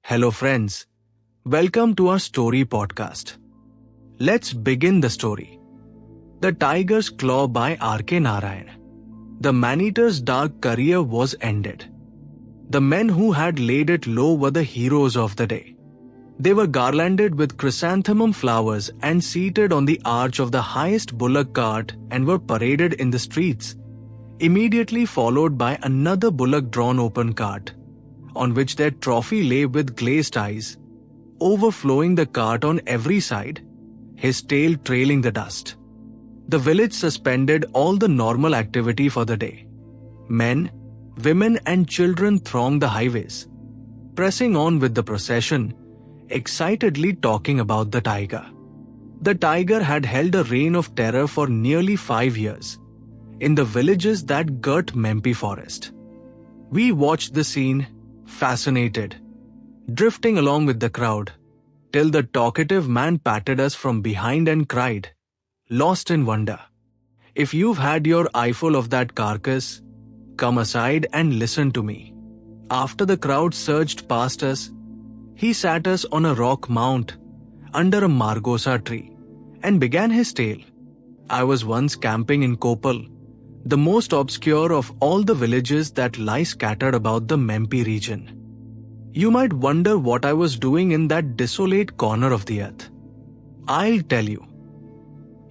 Hello friends, welcome to our story podcast. Let's begin the story. The Tiger's Claw by R.K. Narayan. The man-eater's dark career was ended. The men who had laid it low were the heroes of the day. They were garlanded with chrysanthemum flowers and seated on the arch of the highest bullock cart and were paraded in the streets, immediately followed by another bullock-drawn open cart, on which their trophy lay with glazed eyes, overflowing the cart on every side, his tail trailing the dust. The village suspended all the normal activity for the day. Men, women and children thronged the highways, pressing on with the procession, excitedly talking about the tiger. The tiger had held a reign of terror for nearly 5 years in the villages that girt Mempi Forest. We watched the scene, fascinated, drifting along with the crowd, till the talkative man patted us from behind and cried, lost in wonder, "If you've had your eyeful of that carcass, come aside and listen to me." After the crowd surged past us, he sat us on a rock mount under a margosa tree and began his tale. I was once camping in Kopal, the most obscure of all the villages that lie scattered about the Mempi region. You might wonder what I was doing in that desolate corner of the earth. I'll tell you.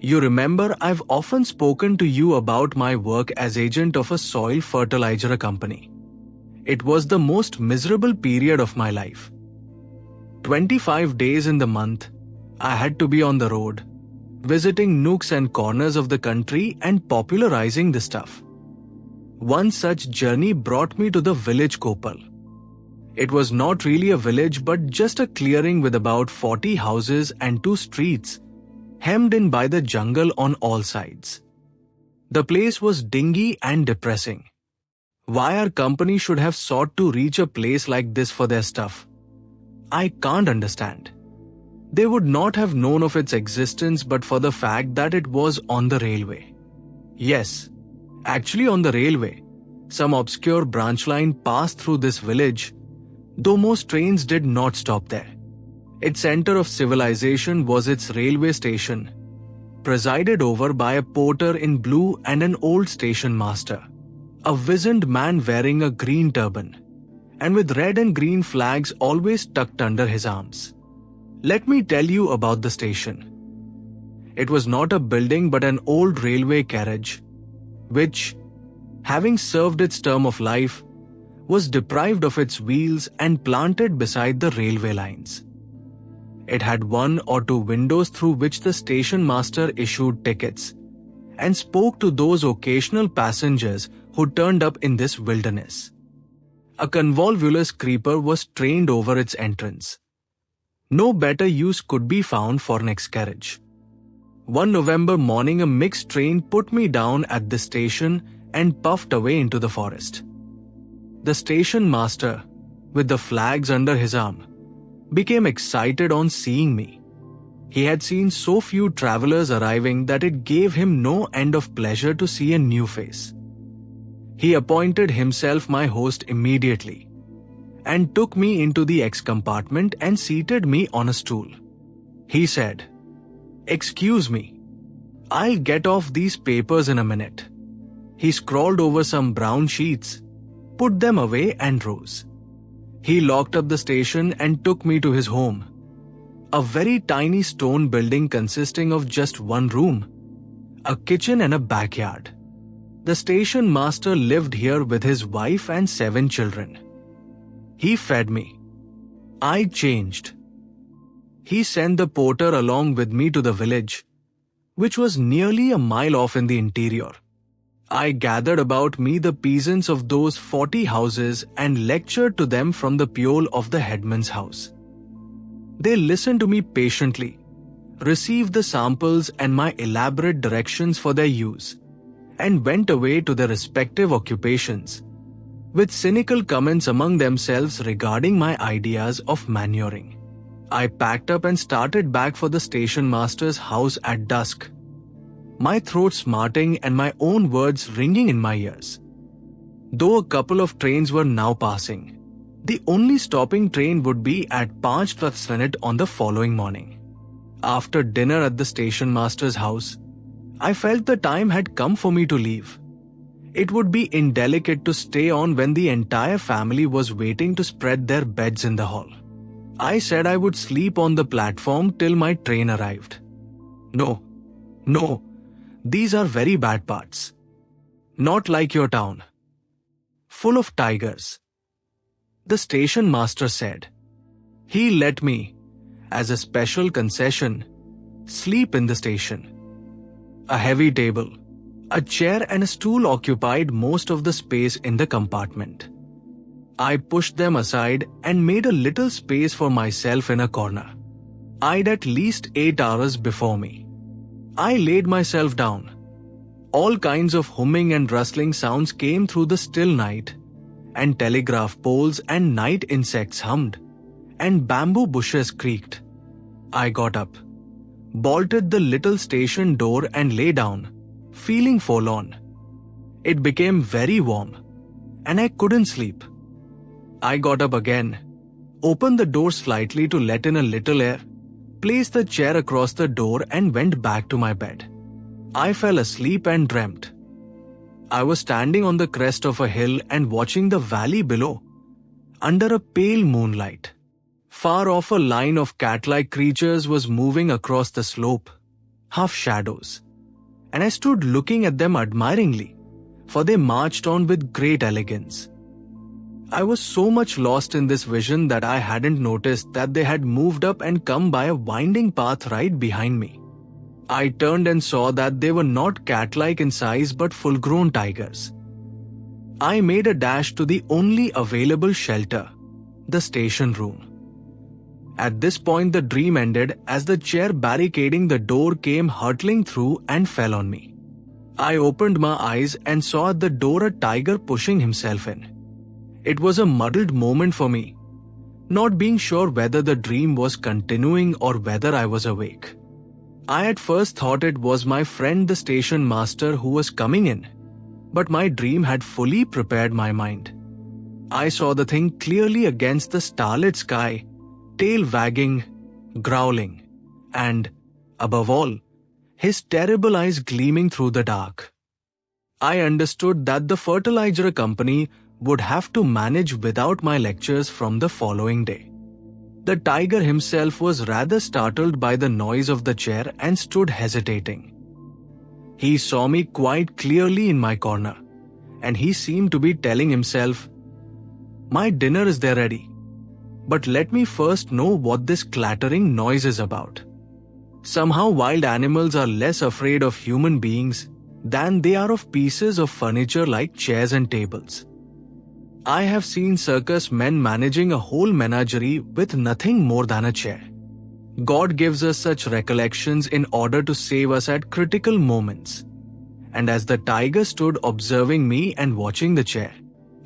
You remember I've often spoken to you about my work as agent of a soil fertilizer company. It was the most miserable period of my life. 25 days in the month, I had to be on the road, visiting nooks and corners of the country and popularizing the stuff. One such journey brought me to the village Kopal. It was not really a village but just a clearing with about 40 houses and 2 streets, hemmed in by the jungle on all sides. The place was dingy and depressing. Why our company should have sought to reach a place like this for their stuff, I can't understand. They would not have known of its existence but for the fact that it was on the railway. Yes, actually on the railway. Some obscure branch line passed through this village, though most trains did not stop there. Its center of civilization was its railway station, presided over by a porter in blue and an old station master, a wizened man wearing a green turban, and with red and green flags always tucked under his arms. Let me tell you about the station. It was not a building but an old railway carriage, which, having served its term of life, was deprived of its wheels and planted beside the railway lines. It had 1 or 2 windows through which the station master issued tickets and spoke to those occasional passengers who turned up in this wilderness. A convolvulus creeper was trained over its entrance. No better use could be found for an carriage. One November morning, a mixed train put me down at the station and puffed away into the forest. The station master, with the flags under his arm, became excited on seeing me. He had seen so few travelers arriving that it gave him no end of pleasure to see a new face. He appointed himself my host immediately and took me into the compartment and seated me on a stool. He said, "Excuse me, I'll get off these papers in a minute." He scrawled over some brown sheets, put them away and rose. He locked up the station and took me to his home, a very tiny stone building consisting of just 1 room, a kitchen and a backyard. The station master lived here with his wife and 7 children. He fed me. I changed. He sent the porter along with me to the village, which was nearly a mile off in the interior. I gathered about me the peasants of those 40 houses and lectured to them from the peole of the headman's house. They listened to me patiently, received the samples and my elaborate directions for their use, and went away to their respective occupations, with cynical comments among themselves regarding my ideas of manuring. I packed up and started back for the station master's house at dusk, my throat smarting and my own words ringing in my ears. Though a couple of trains were now passing, The only stopping train would be at 5:10 on the following morning. After dinner at the station master's house, I felt the time had come for me to leave. It would be indelicate to stay on when the entire family was waiting to spread their beds in the hall. I said I would sleep on the platform till my train arrived. No, these are very bad parts. Not like your town. Full of tigers. The station master said. He let me, as a special concession, sleep in the station. A heavy table, a chair and a stool occupied most of the space in the compartment. I pushed them aside and made a little space for myself in a corner. I'd at least 8 hours before me. I laid myself down. All kinds of humming and rustling sounds came through the still night, and telegraph poles and night insects hummed, and bamboo bushes creaked. I got up, bolted the little station door and lay down, feeling forlorn. It became very warm, and I couldn't sleep. I got up again, opened the door slightly to let in a little air, placed the chair across the door and went back to my bed. I fell asleep and dreamt. I was standing on the crest of a hill and watching the valley below, under a pale moonlight. Far off, a line of cat-like creatures was moving across the slope, half shadows, and I stood looking at them admiringly, for they marched on with great elegance. I was so much lost in this vision that I hadn't noticed that they had moved up and come by a winding path right behind me. I turned and saw that they were not cat-like in size but full-grown tigers. I made a dash to the only available shelter, the station room. At this point the dream ended as the chair barricading the door came hurtling through and fell on me. I opened my eyes and saw at the door a tiger pushing himself in. It was a muddled moment for me, not being sure whether the dream was continuing or whether I was awake. I at first thought it was my friend the station master who was coming in, but my dream had fully prepared my mind. I saw the thing clearly against the starlit sky, tail wagging, growling, and, above all, his terrible eyes gleaming through the dark. I understood that the fertilizer company would have to manage without my lectures from the following day. The tiger himself was rather startled by the noise of the chair and stood hesitating. He saw me quite clearly in my corner, and he seemed to be telling himself, "My dinner is there ready, but let me first know what this clattering noise is about." Somehow wild animals are less afraid of human beings than they are of pieces of furniture like chairs and tables. I have seen circus men managing a whole menagerie with nothing more than a chair. God gives us such recollections in order to save us at critical moments. And as the tiger stood observing me and watching the chair,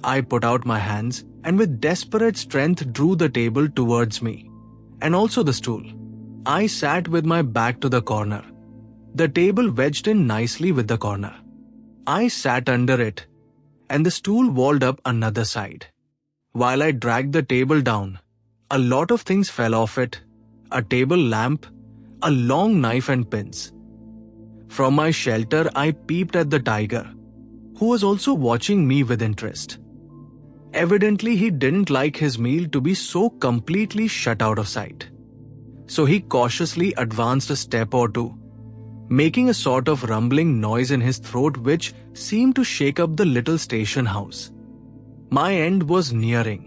I put out my hands and with desperate strength drew the table towards me, and also the stool. I sat with my back to the corner, the table wedged in nicely with the corner. I sat under it, and the stool walled up another side. While I dragged the table down, a lot of things fell off it, a table lamp, a long knife and pins. From my shelter I peeped at the tiger, who was also watching me with interest. Evidently he didn't like his meal to be so completely shut out of sight. So he cautiously advanced a step or two, making a sort of rumbling noise in his throat which seemed to shake up the little station house. My end was nearing.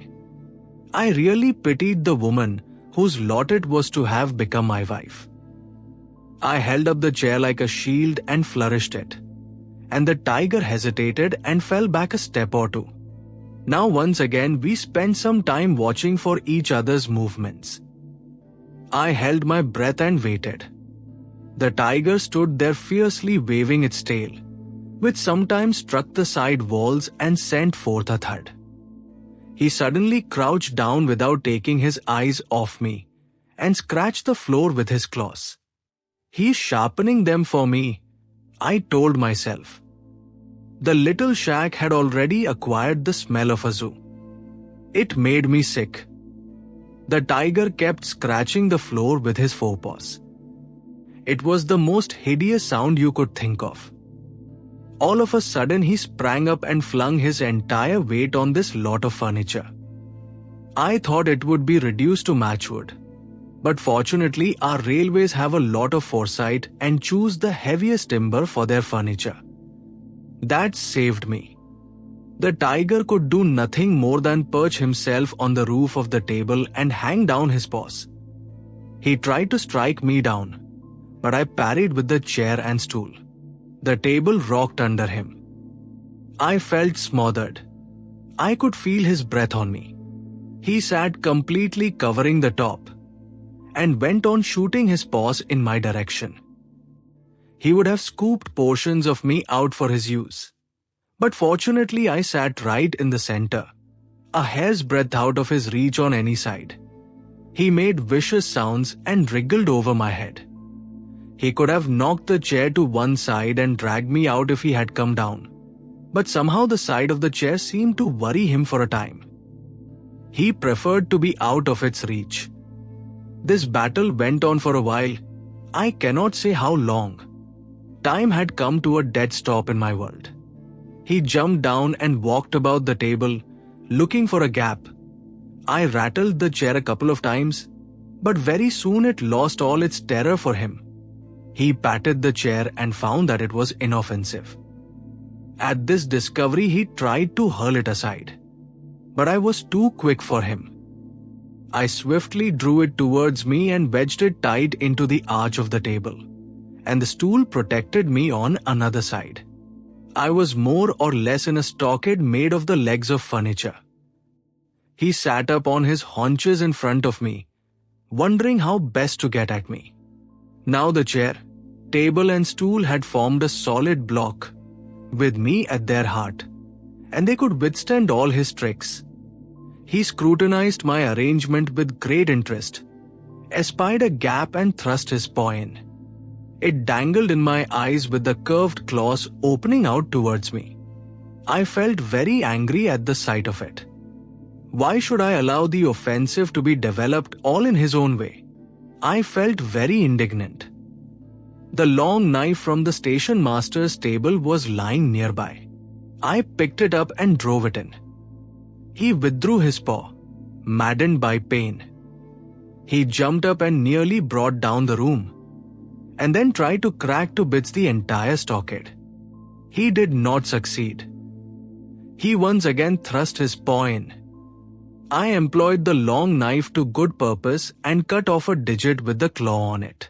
I really pitied the woman whose lot it was to have become my wife. I held up the chair like a shield and flourished it, and the tiger hesitated and fell back a step or two. Now once again we spent some time watching for each other's movements. I held my breath and waited. The tiger stood there fiercely waving its tail, which sometimes struck the side walls and sent forth a thud. He suddenly crouched down without taking his eyes off me and scratched the floor with his claws. "He's sharpening them for me," I told myself. The little shack had already acquired the smell of a zoo. It made me sick. The tiger kept scratching the floor with his forepaws. It was the most hideous sound you could think of. All of a sudden, he sprang up and flung his entire weight on this lot of furniture. I thought it would be reduced to matchwood. But fortunately, our railways have a lot of foresight and choose the heaviest timber for their furniture. That saved me. The tiger could do nothing more than perch himself on the roof of the table and hang down his paws. He tried to strike me down, but I parried with the chair and stool. The table rocked under him. I felt smothered. I could feel his breath on me. He sat completely covering the top and went on shooting his paws in my direction. He would have scooped portions of me out for his use. But fortunately, I sat right in the center, a hair's breadth out of his reach on any side. He made vicious sounds and wriggled over my head. He could have knocked the chair to one side and dragged me out if he had come down, but somehow the side of the chair seemed to worry him for a time. He preferred to be out of its reach. This battle went on for a while. I cannot say how long. Time had come to a dead stop in my world. He jumped down and walked about the table, looking for a gap. I rattled the chair a couple of times, but very soon it lost all its terror for him. He patted the chair and found that it was inoffensive. At this discovery, he tried to hurl it aside, but I was too quick for him. I swiftly drew it towards me and wedged it tight into the arch of the table, and the stool protected me on another side. I was more or less in a stockade made of the legs of furniture. He sat up on his haunches in front of me, wondering how best to get at me. Now the chair, table and stool had formed a solid block, with me at their heart, and they could withstand all his tricks. He scrutinized my arrangement with great interest, espied a gap and thrust his paw in. It dangled in my eyes with the curved claws opening out towards me. I felt very angry at the sight of it. Why should I allow the offensive to be developed all in his own way? I felt very indignant. The long knife from the station master's table was lying nearby. I picked it up and drove it in. He withdrew his paw, maddened by pain. He jumped up and nearly brought down the room, and then tried to crack to bits the entire stockade. He did not succeed. He once again thrust his paw in. I employed the long knife to good purpose and cut off a digit with the claw on it.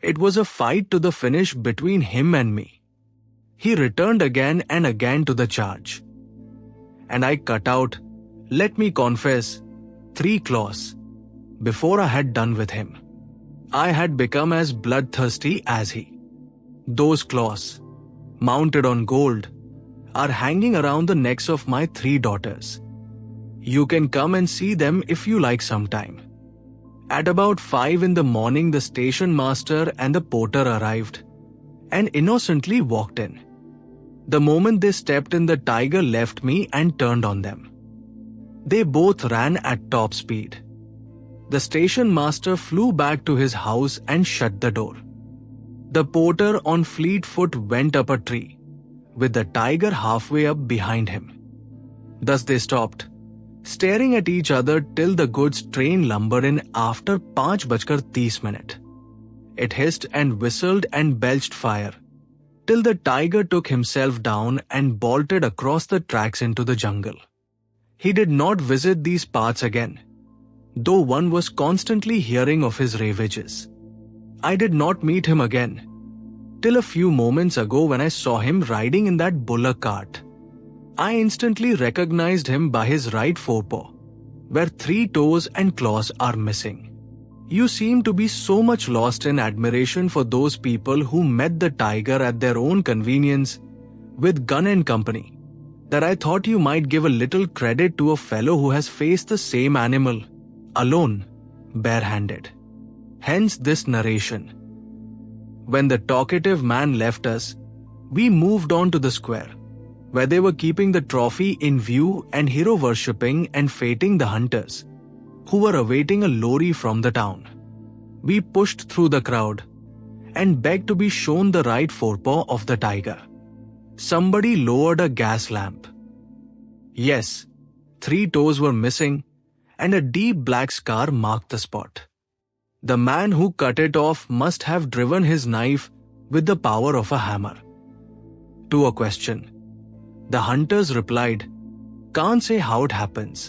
It was a fight to the finish between him and me. He returned again and again to the charge, and I cut out, let me confess, 3 claws before I had done with him. I had become as bloodthirsty as he. Those claws, mounted on gold, are hanging around the necks of my 3 daughters. You can come and see them if you like sometime. At about 5 in the morning, the station master and the porter arrived and innocently walked in. The moment they stepped in, the tiger left me and turned on them. They both ran at top speed. The station master flew back to his house and shut the door. The porter on fleet foot went up a tree, with the tiger halfway up behind him. Thus they stopped, staring at each other till the goods train lumbered in after 5:30. It hissed and whistled and belched fire, till the tiger took himself down and bolted across the tracks into the jungle. He did not visit these parts again, though one was constantly hearing of his ravages. I did not meet him again, till a few moments ago when I saw him riding in that bullock cart. I instantly recognized him by his right forepaw, where 3 toes and claws are missing. You seem to be so much lost in admiration for those people who met the tiger at their own convenience, with gun and company, that I thought you might give a little credit to a fellow who has faced the same animal, alone, barehanded. Hence this narration. When the talkative man left us, we moved on to the square, where they were keeping the trophy in view and hero worshipping and fating the hunters, who were awaiting a lorry from the town. We pushed through the crowd and begged to be shown the right forepaw of the tiger. Somebody lowered a gas lamp. Yes, 3 toes were missing, and a deep black scar marked the spot. The man who cut it off must have driven his knife with the power of a hammer. To a question, the hunters replied, "Can't say how it happens."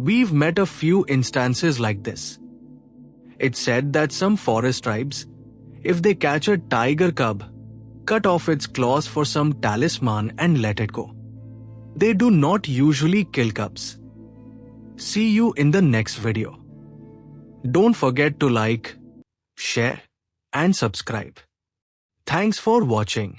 We've met a few instances like this. It's said that some forest tribes, if they catch a tiger cub, cut off its claws for some talisman and let it go. They do not usually kill cubs. See you in the next video. Don't forget to like, share, and subscribe. Thanks for watching.